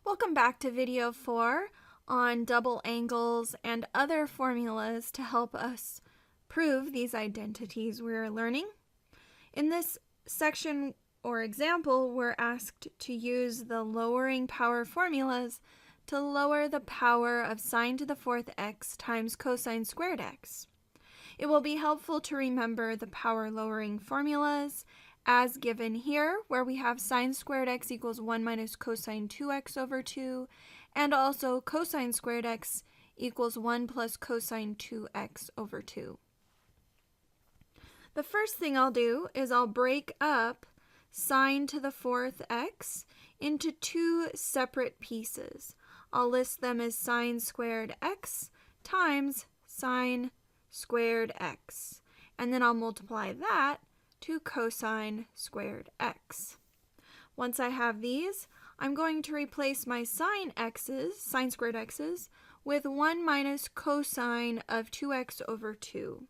Welcome back to video 4 on double angles and other formulas to help us prove these identities we're learning. In this section or example, we're asked to use the lowering power formulas to lower the power of sine to the fourth x times cosine squared x. It will be helpful to remember the power lowering formulas as given here, where we have sine squared x equals 1 minus cosine 2x over 2, and also cosine squared x equals 1 plus cosine 2x over 2. The first thing I'll do is I'll break up sine to the fourth x into two separate pieces. I'll list them as sine squared x times sine squared x, and then I'll multiply that to cosine squared x. Once I have these, I'm going to replace my sine squared x's, with 1 minus cosine of 2x over 2.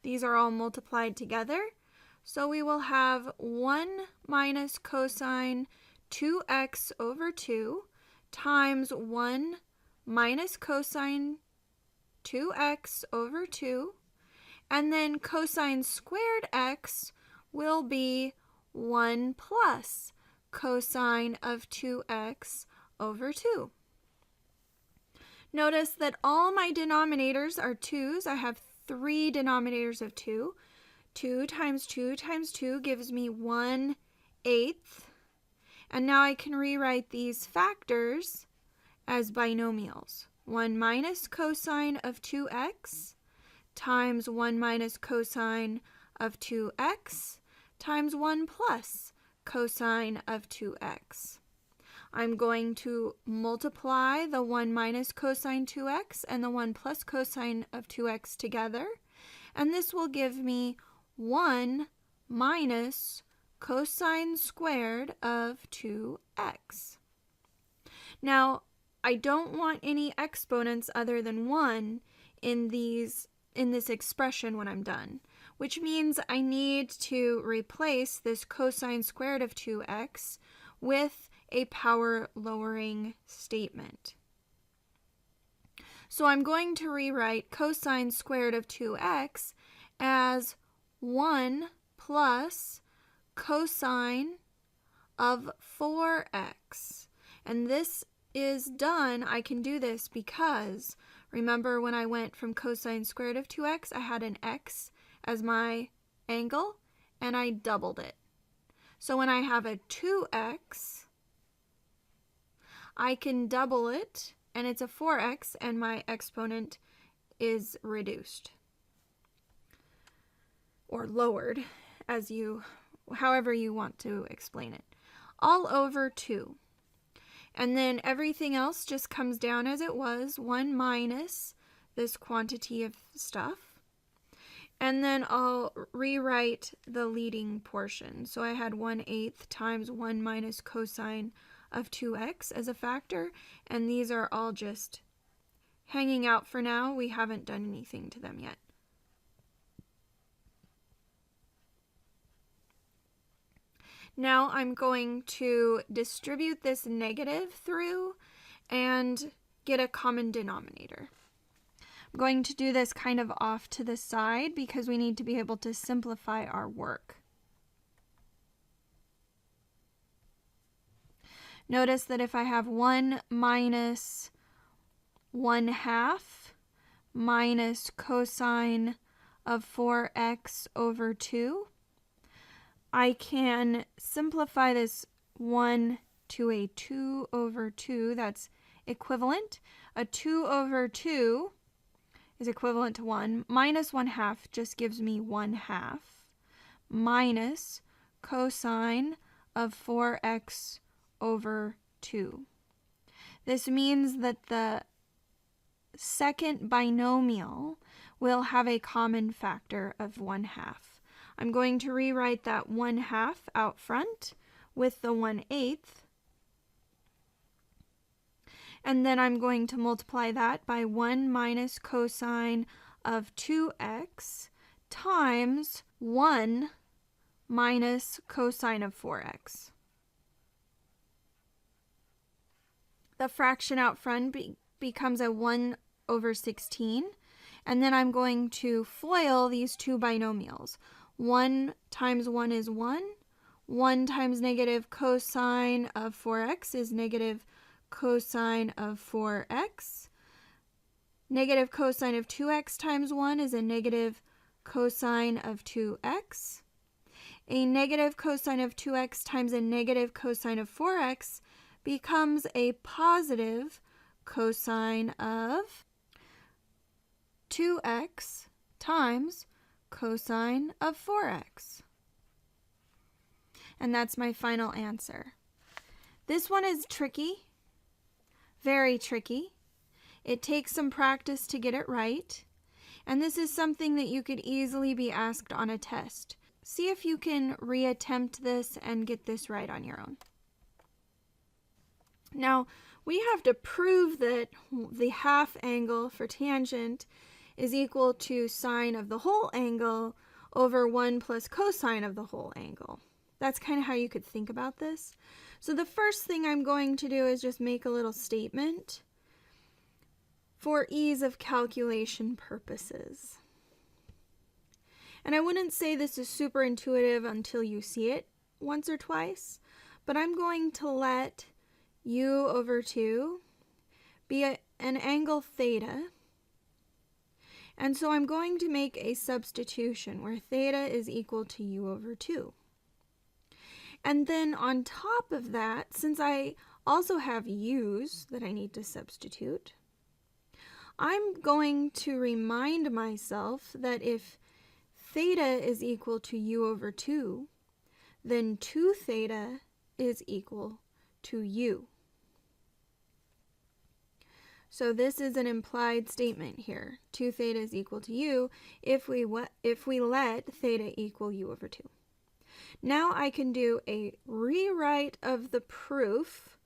These are all multiplied together, so we will have 1 minus cosine 2x over 2 times 1 minus cosine 2x over 2, and then cosine squared x will be 1 plus cosine of 2x over 2. Notice that all my denominators are 2's. I have 3 denominators of 2. 2 times 2 times 2 gives me 1/8. And now I can rewrite these factors as binomials. 1 minus cosine of 2x times 1 minus cosine of 2x times 1 plus cosine of 2x. I'm going to multiply the 1 minus cosine 2x and the 1 plus cosine of 2x together, and this will give me 1 minus cosine squared of 2x. Now, I don't want any exponents other than 1 in this expression when I'm done, which means I need to replace this cosine squared of 2x with a power lowering statement. So I'm going to rewrite cosine squared of 2x as 1 plus cosine of 4x. And this is done. I can do this because remember when I went from cosine squared of 2x, I had an x as my angle, and I doubled it. So when I have a 2x, I can double it, and it's a 4x, and my exponent is reduced. Or lowered, however you want to explain it. All over 2. And then everything else just comes down as it was, 1 minus this quantity of stuff. And then I'll rewrite the leading portion. So I had 1/8 times 1 minus cosine of 2x as a factor, and these are all just hanging out for now. We haven't done anything to them yet. Now I'm going to distribute this negative through and get a common denominator. I'm going to do this kind of off to the side because we need to be able to simplify our work. Notice that if I have 1 minus 1/2 minus cosine of 4x over 2, I can simplify this 1 to a 2 over 2. That's equivalent. A 2 over 2 is equivalent to 1. Minus 1/2 just gives me 1/2 minus cosine of 4x over 2. This means that the second binomial will have a common factor of 1/2. I'm going to rewrite that 1/2 out front with the 1/8. And then I'm going to multiply that by 1 minus cosine of 2x times 1 minus cosine of 4x. the fraction out front becomes a 1 over 16. And then I'm going to FOIL these two binomials. 1 times 1 is 1. 1 times negative cosine of 4x is negative cosine of 4x. Negative cosine of 2x times 1 is a negative cosine of 2x. A negative cosine of 2x times a negative cosine of 4x becomes a positive cosine of 2x times cosine of 4x. And that's my final answer. This one is tricky, very tricky. It takes some practice to get it right. And this is something that you could easily be asked on a test. See if you can reattempt this and get this right on your own. Now, we have to prove that the half angle for tangent is equal to sine of the whole angle over 1 plus cosine of the whole angle. That's kind of how you could think about this. So the first thing I'm going to do is just make a little statement for ease of calculation purposes. And I wouldn't say this is super intuitive until you see it once or twice, but I'm going to let u over 2 be an angle theta. And so I'm going to make a substitution where theta is equal to u over 2. And then on top of that, since I also have u's that I need to substitute, I'm going to remind myself that if theta is equal to u over 2, then 2 theta is equal to u. So this is an implied statement here. 2 theta is equal to u if we let theta equal u over 2. Now I can do a rewrite of the proof,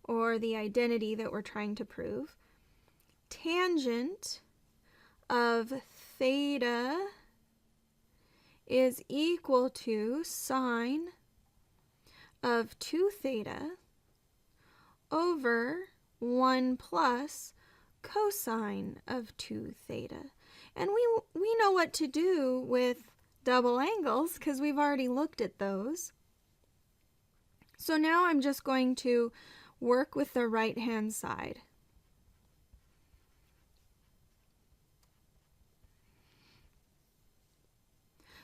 or the identity that we're trying to prove. Tangent of theta is equal to sine of 2 theta over 1 plus cosine of 2 theta. And we know what to do with double angles because we've already looked at those. So now I'm just going to work with the right-hand side.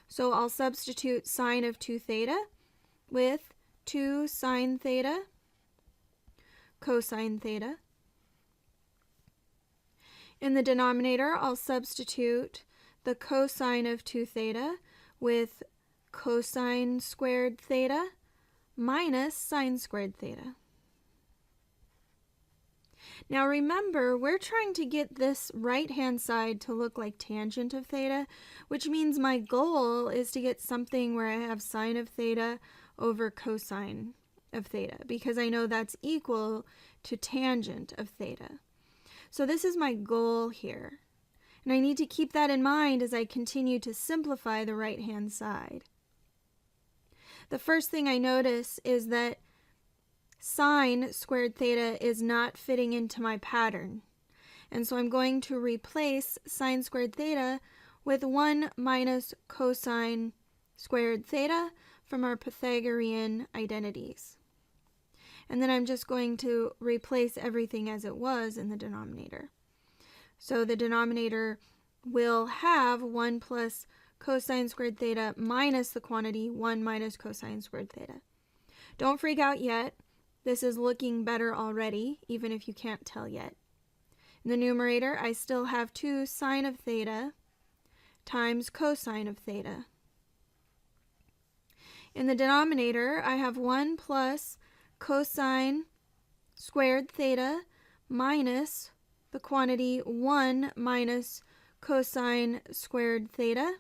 So I'll substitute sine of 2 theta with 2 sine theta cosine theta. In the denominator, I'll substitute the cosine of 2 theta with cosine squared theta minus sine squared theta. Now remember, we're trying to get this right-hand side to look like tangent of theta, which means my goal is to get something where I have sine of theta over cosine of theta, because I know that's equal to tangent of theta. So this is my goal here. And I need to keep that in mind as I continue to simplify the right-hand side. The first thing I notice is that sine squared theta is not fitting into my pattern. And so I'm going to replace sine squared theta with 1 minus cosine squared theta from our Pythagorean identities. And then I'm just going to replace everything as it was in the denominator. So the denominator will have 1 plus cosine squared theta minus the quantity 1 minus cosine squared theta. Don't freak out yet. This is looking better already, even if you can't tell yet. In the numerator, I still have 2 sine of theta times cosine of theta. In the denominator, I have 1 plus cosine squared theta minus the quantity 1 minus cosine squared theta.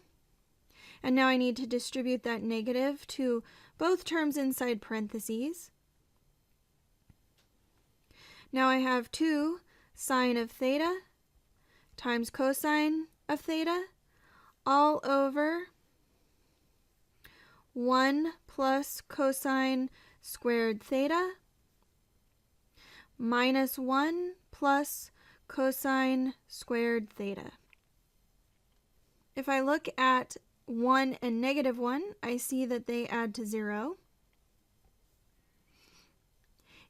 And now I need to distribute that negative to both terms inside parentheses. Now I have 2 sine of theta times cosine of theta all over 1 plus cosine squared theta minus 1 plus cosine squared theta. If I look at 1 and negative 1, I see that they add to 0.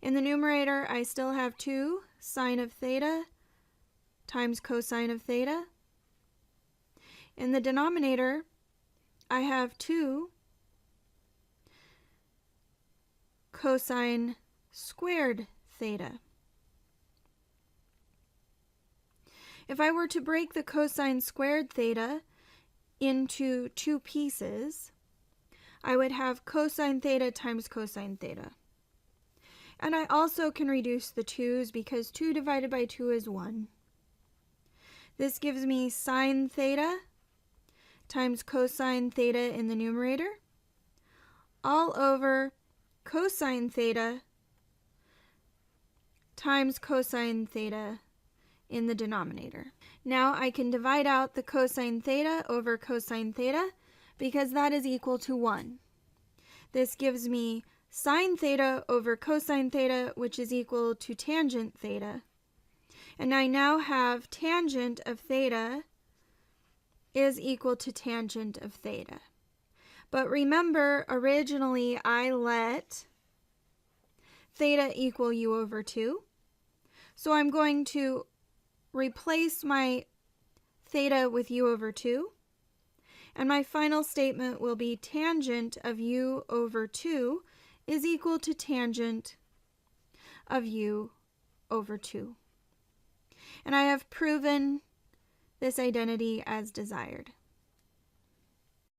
In the numerator, I still have 2 sine of theta times cosine of theta. In the denominator, I have 2 cosine squared theta. If I were to break the cosine squared theta into 2 pieces, I would have cosine theta times cosine theta. And I also can reduce the 2's because 2 divided by 2 is 1. This gives me sine theta times cosine theta in the numerator, all over cosine theta times cosine theta in the denominator. Now I can divide out the cosine theta over cosine theta because that is equal to 1. This gives me sine theta over cosine theta, which is equal to tangent theta. And I now have tangent of theta is equal to tangent of theta. But remember, originally I let theta equal u over 2. So I'm going to replace my theta with u over 2. And my final statement will be tangent of u over 2 is equal to tangent of u over 2. And I have proven this identity as desired.